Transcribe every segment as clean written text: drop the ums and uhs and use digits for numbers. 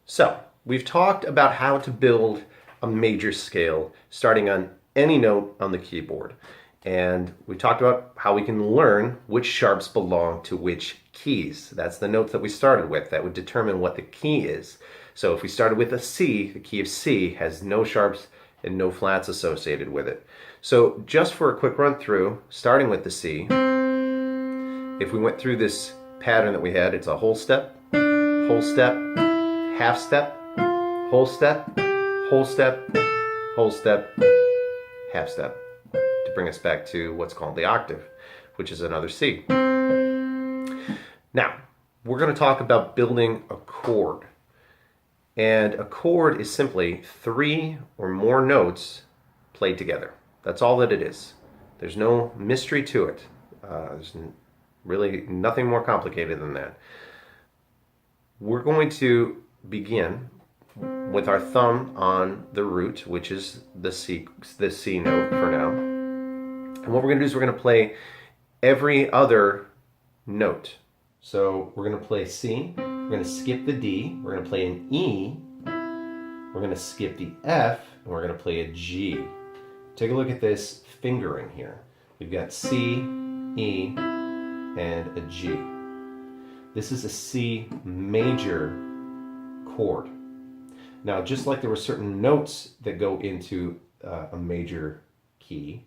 So, we've talked about how to build a major scale starting on any note on the keyboard. And we talked about how we can learn which sharps belong to which keys. That's the notes that we started with that would determine what the key is. So if we started with a C, the key of C has no sharps and no flats associated with it. So just for a quick run through, starting with the C, if we went through this pattern that we had, it's a whole step, half step, whole step, whole step, whole step, half step, to bring us back to what's called the octave, which is another C. Now, we're going to talk about building a chord. And a chord is simply 3 or more notes played together. That's all that it is. There's no mystery to it. There's really nothing more complicated than that. We're going to begin with our thumb on the root, which is the C note for now. And what we're going to do is we're going to play every other note. So we're going to play C, we're going to skip the D, we're going to play an E, we're going to skip the F, and we're going to play a G. Take a look at this fingering here. We've got C, E, and a G. This is a C major chord. Now, just like there were certain notes that go into a major key,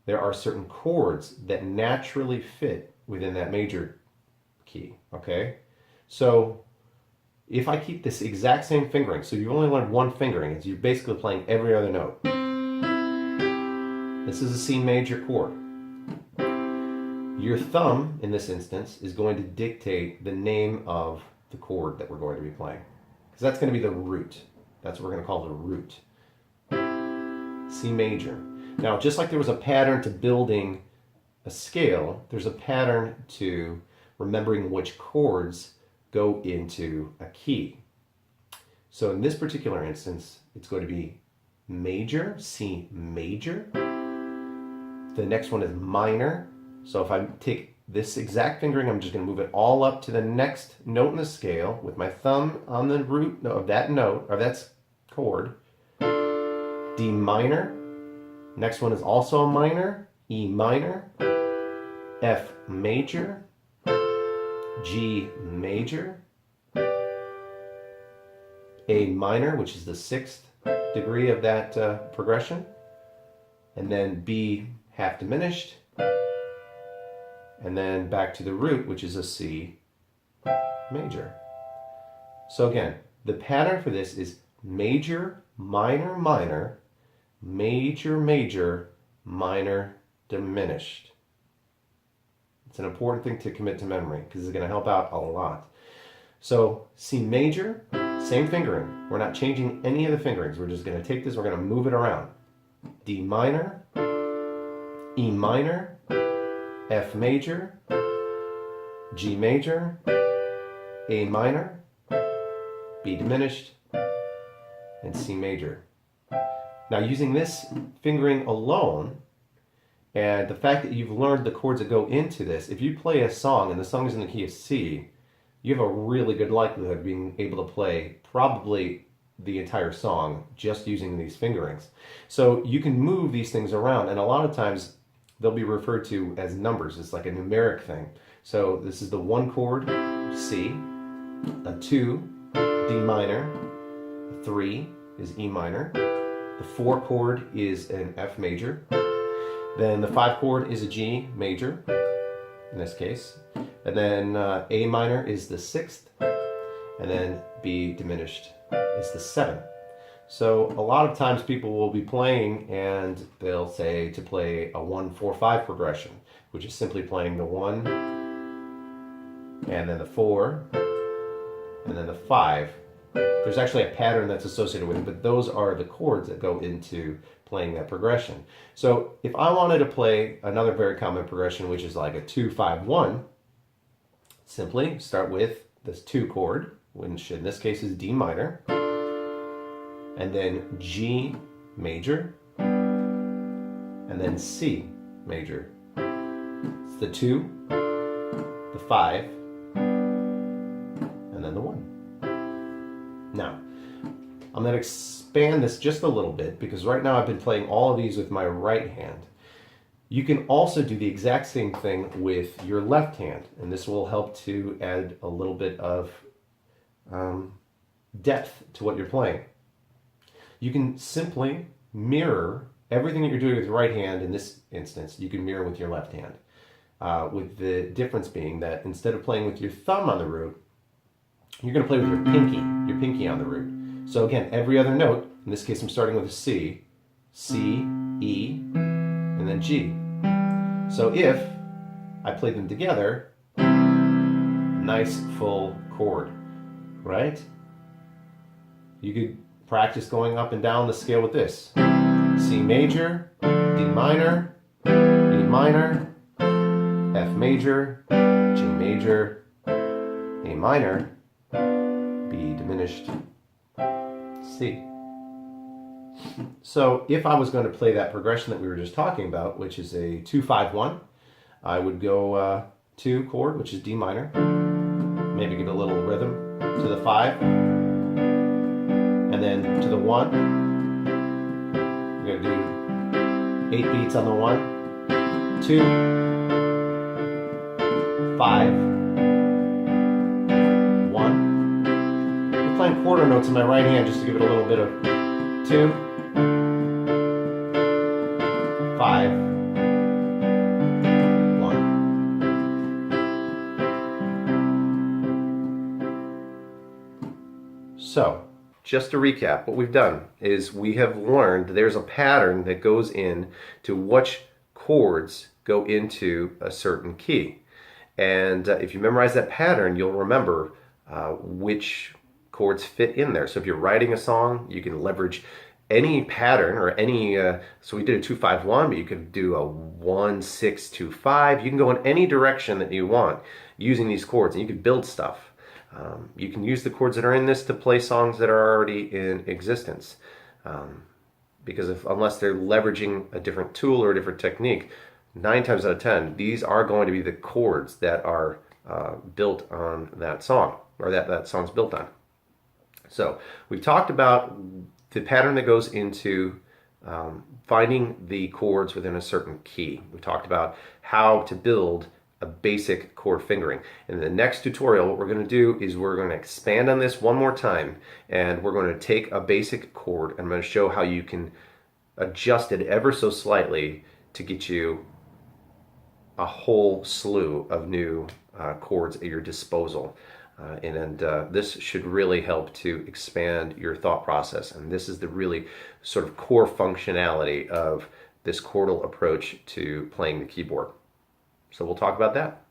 there are certain chords that naturally fit within that major key, okay? So if I keep this exact same fingering, so you've only learned one fingering, it's you're basically playing every other note. This is a C major chord. Your thumb, in this instance, is going to dictate the name of the chord that we're going to be playing. Because that's going to be the root. That's what we're going to call the root. C major. Now, just like there was a pattern to building a scale, there's a pattern to remembering which chords go into a key. So in this particular instance, it's going to be major, C major. The next one is minor. So if I take this exact fingering, I'm just going to move it all up to the next note in the scale with my thumb on the root of that note, or that chord. D minor. Next one is also a minor. E minor. F major. G major. A minor, which is the 6th degree of that progression. And then B half diminished. And then back to the root, which is a C major. So again, the pattern for this is major, minor, minor, major, major, minor, diminished. It's an important thing to commit to memory because it's going to help out a lot. So C major, same fingering. We're not changing any of the fingerings. We're just going to take this, we're going to move it around. D minor, E minor, F major, G major, A minor, B diminished, and C major. Now using this fingering alone, and the fact that you've learned the chords that go into this, if you play a song and the song is in the key of C, you have a really good likelihood of being able to play probably the entire song just using these fingerings. So you can move these things around, and a lot of times they'll be referred to as numbers. It's like a numeric thing. So this is the 1 chord, C, a 2, D minor, a 3 is E minor, the 4 chord is an F major, then the 5 chord is a G major, in this case, and then A minor is the 6th, and then B diminished is the 7th. So a lot of times people will be playing and they'll say to play a 1-4-5 progression, which is simply playing the 1 and then the 4 and then the 5. There's actually a pattern that's associated with it, but those are the chords that go into playing that progression. So if I wanted to play another very common progression, which is like a 2-5-1, simply start with this 2 chord, which in this case is D minor, and then G major, and then C major. It's the 2, the 5, and then the 1. Now, I'm going to expand this just a little bit because right now I've been playing all of these with my right hand. You can also do the exact same thing with your left hand, and this will help to add a little bit of depth to what you're playing. You can simply mirror everything that you're doing with your right hand. In this instance, you can mirror with your left hand, with the difference being that instead of playing with your thumb on the root, you're going to play with your pinky on the root. So again, every other note, in this case I'm starting with a C, C, E, and then G. So if I play them together, nice full chord, right? You could practice going up and down the scale with this. C major, D minor, E minor, F major, G major, A minor, B diminished, C. So if I was going to play that progression that we were just talking about, which is a 2-5-1, I would go 2 chord, which is D minor, maybe give it a little rhythm to the 5, and then to the 1. We're going to do 8 beats on the 1, 2, 5, 1. I'm playing quarter notes in my right hand just to give it a little bit of 2, 5, 1. So, just to recap, what we've done is we have learned there's a pattern that goes in to which chords go into a certain key. And if you memorize that pattern, you'll remember which chords fit in there. So if you're writing a song, you can leverage any pattern or any, so we did a 2-5-1, but you could do a 1-6-2-5. You can go in any direction that you want using these chords, and you can build stuff. You can use the chords that are in this to play songs that are already in existence. Because unless they're leveraging a different tool or a different technique, 9 times out of 10, these are going to be the chords that are built on that song, or that song's built on. So we've talked about the pattern that goes into finding the chords within a certain key. We talked about how to build a basic chord fingering. In the next tutorial, what we're going to do is we're going to expand on this one more time, and we're going to take a basic chord and I'm going to show how you can adjust it ever so slightly to get you a whole slew of new chords at your disposal. This should really help to expand your thought process. And this is the really sort of core functionality of this chordal approach to playing the keyboard. So we'll talk about that.